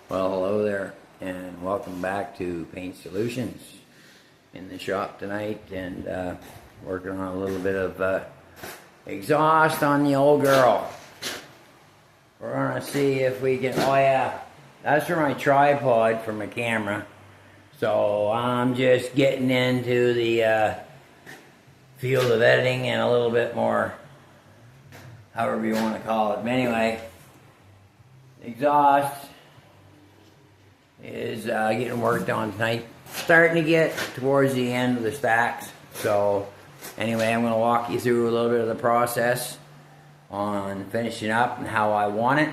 Well, hello there, and welcome back to Paint Solutions. In the shop tonight, and working on a little bit of exhaust on the old girl. We're gonna see if we can. Oh yeah, that's for my tripod for my camera. So I'm just getting into the field of editing and a little bit more, however you want to call it. But anyway, exhaust is getting worked on tonight. Starting to get towards the end of the stacks. So anyway, I'm going to walk you through a little bit of the process on finishing up and how I want it.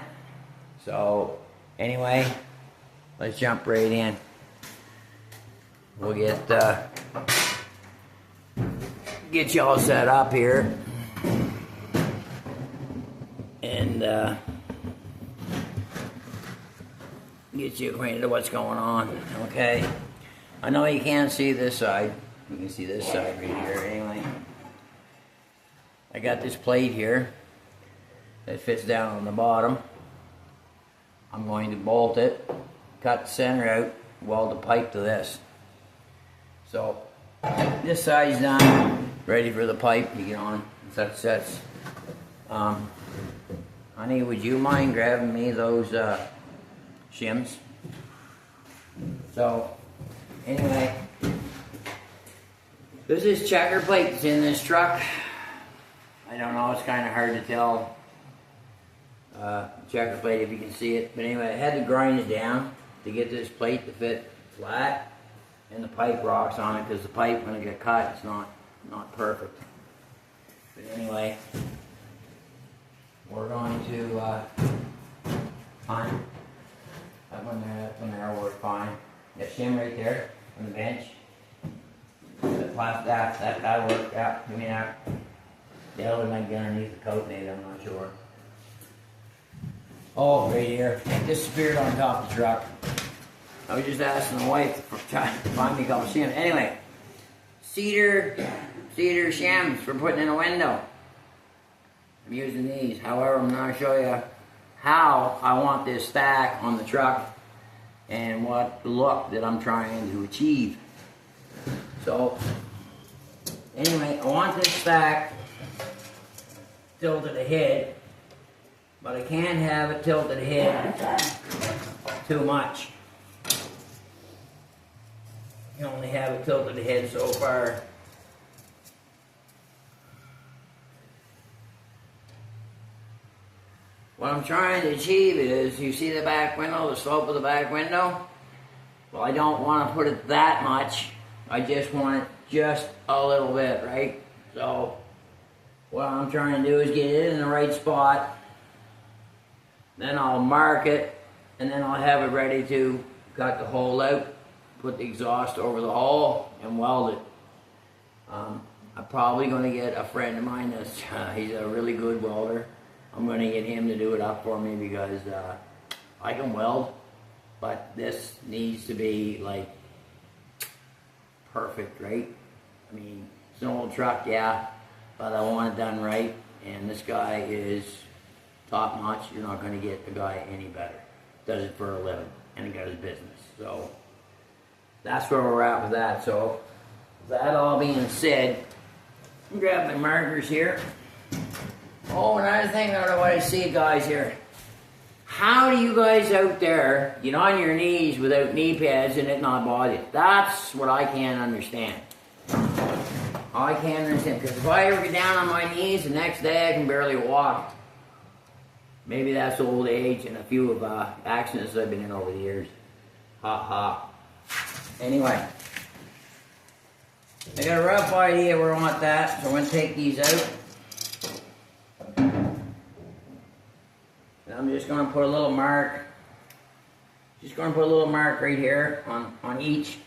So anyway, let's jump right in. We'll get you all set up here. And get you acquainted with what's going on, okay? I know you can't see this side. You can see this side right here anyway. I got this plate here that fits down on the bottom. I'm going to bolt it, cut the center out, weld the pipe to this. So this side's done, ready for the pipe. You get on, sets. Honey, would you mind grabbing me those shims? So anyway, there's this checker plate that's in this truck. I don't know, it's kind of hard to tell checker plate if you can see it, but anyway, I had to grind it down to get this plate to fit flat, and the pipe rocks on it because the pipe, when it gets cut, it's not perfect. But anyway, we're going to find that one there will work fine. That shim right there on the bench. That'll work. Yeah, give me that. The other might be underneath the coat, maybe, I'm not sure. Oh, right here. It disappeared on top of the truck. I was just asking the wife to try to find me a couple shims. Anyway, cedar shims for putting in a window. I'm using these. However, I'm going to show you how I want this stack on the truck and what look that I'm trying to achieve. So anyway, I want this stack tilted ahead, but I can't have it tilted ahead too much. You only have it tilted ahead so far. What I'm trying to achieve is, you see the back window, the slope of the back window? Well, I don't want to put it that much. I just want it just a little bit, right? So what I'm trying to do is get it in the right spot. Then I'll mark it, and then I'll have it ready to cut the hole out, put the exhaust over the hole, and weld it. I'm probably going to get a friend of mine that's he's a really good welder. I'm going to get him to do it up for me because I can weld, but this needs to be like perfect, right? I mean, it's an old truck, yeah, but I want it done right, and this guy is top notch. You're not going to get a guy any better. Does it for a living, and he got his business. So that's where we're at with that. So that all being said, I'll grab my markers here. Oh, another thing I don't know what I see, guys, here. How do you guys out there get on your knees without knee pads and it not bother you? That's what I can't understand. I can't understand, because if I ever get down on my knees, the next day I can barely walk. Maybe that's old age and a few of accidents I've been in over the years. Ha ha. Anyway, I got a rough idea where I want that, so I'm going to take these out. I'm just going to put a little mark. Just going to put a little mark right here on each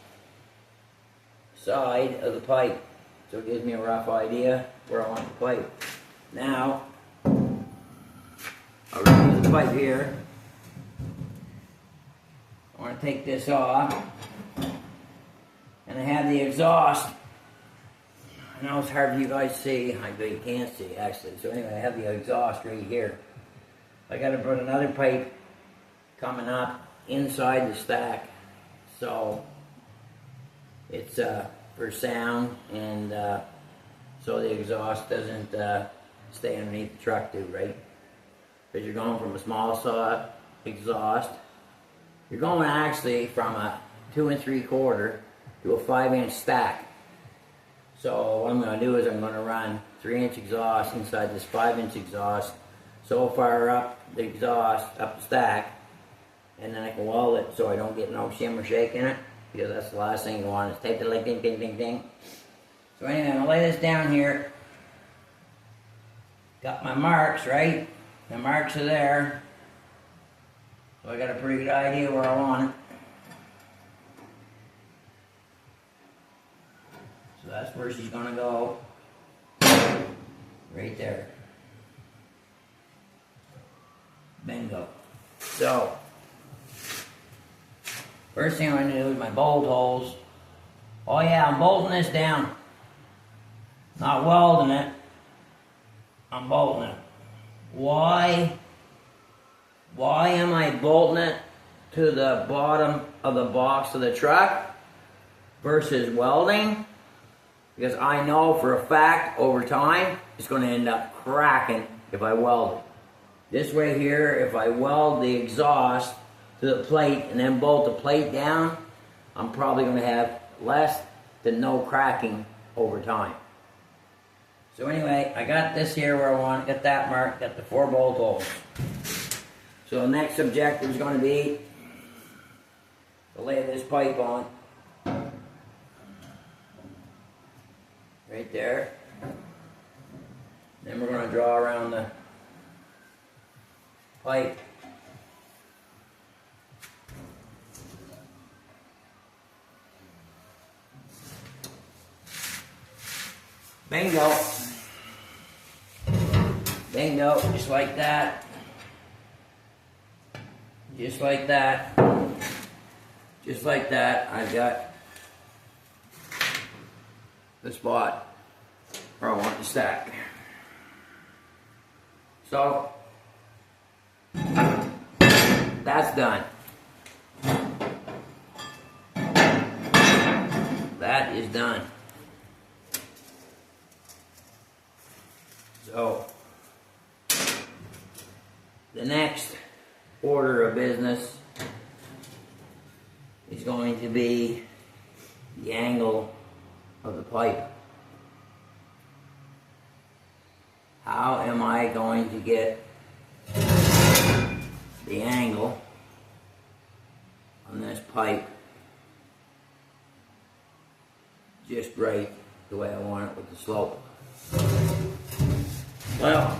side of the pipe, so it gives me a rough idea where I want the pipe. Now, I'll remove the pipe here. I want to take this off, and I have the exhaust. I know it's hard for you guys to see. I bet you can't see actually. So anyway, I have the exhaust right here. I got to put another pipe coming up inside the stack, so it's for sound, and so the exhaust doesn't stay underneath the truck too, right? Because you're going from a small saw exhaust, you're going actually from a 2 3/4 to a 5-inch stack. So what I'm going to do is I'm going to run 3-inch exhaust inside this 5-inch exhaust, so far up the exhaust, up the stack, and then I can weld it so I don't get no shimmer shake in it, because that's the last thing you want is tape it like ding, ding, ding, ding. So anyway, I'm going to lay this down here. Got my marks, right? The marks are there. So I got a pretty good idea where I want it. So that's where she's going to go. Right there. Bingo. So, first thing I'm going to do is my bolt holes. Oh yeah, I'm bolting this down. Not welding it. I'm bolting it. Why am I bolting it to the bottom of the box of the truck versus welding? Because I know for a fact over time it's going to end up cracking if I weld it. This way here, if I weld the exhaust to the plate and then bolt the plate down, I'm probably going to have less than no cracking over time. So anyway, I got this here where I want, got that marked, got the 4 bolt holes. So the next objective is going to be to lay this pipe on. Right there. Then we're going to draw around the pipe. Bingo. Bingo, just like that. Just like that. Just like that, I've got the spot where I want to stack. So, that's done. That is done. So, the next order of business is going to be the angle of the pipe. How am I going to get the angle on this pipe just right the way I want it with the slope? Well,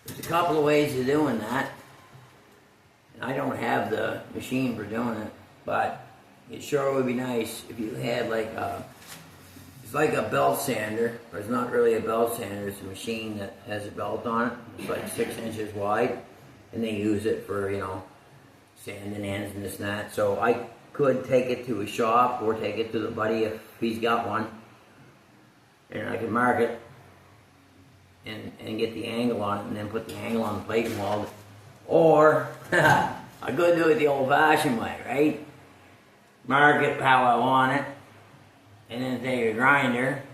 there's a couple of ways of doing that. I don't have the machine for doing it, but it sure would be nice if you had like a, it's like a belt sander, or it's not really a belt sander, it's a machine that has a belt on it. It's like 6 inches wide, and they use it for, you know, sanding ends and this and that. So I could take it to a shop or take it to the buddy if he's got one, and I could mark it and get the angle on it, and then put the angle on the plate and weld it. Or I could do it the old-fashioned way, right? Mark it how I want it, and then take a grinder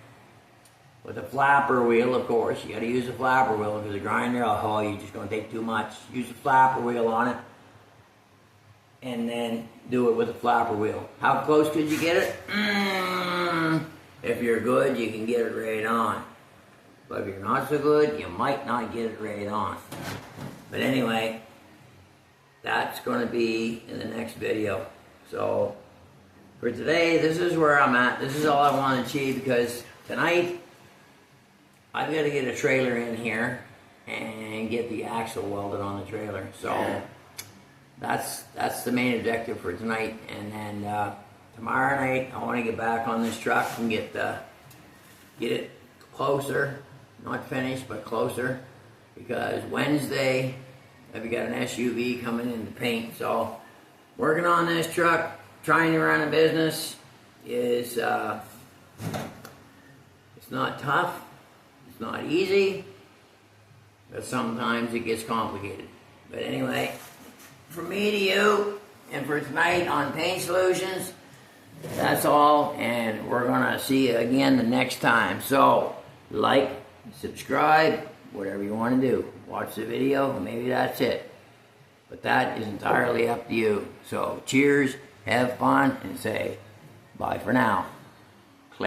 with a flapper wheel, of course. You got to use a flapper wheel, because a grinder, oh, you're just going to take too much. Use a flapper wheel on it, and then do it with a flapper wheel. How close could you get it? If you're good, you can get it right on. But if you're not so good, you might not get it right on. But anyway, that's going to be in the next video. So, for today, this is where I'm at. This is all I want to achieve, because tonight, I've got to get a trailer in here and get the axle welded on the trailer. So, that's the main objective for tonight. And then tomorrow night, I want to get back on this truck and get it closer. Not finished, but closer. Because Wednesday, I've got an SUV coming in to paint. So, working on this truck, trying to run a business is, it's not tough, it's not easy, but sometimes it gets complicated. But anyway, from me to you, and for tonight on Pain Solutions, that's all, and we're gonna see you again the next time. So, like, subscribe, whatever you want to do. Watch the video, maybe that's it. But that is entirely up to you. So, cheers, have fun, and say bye for now.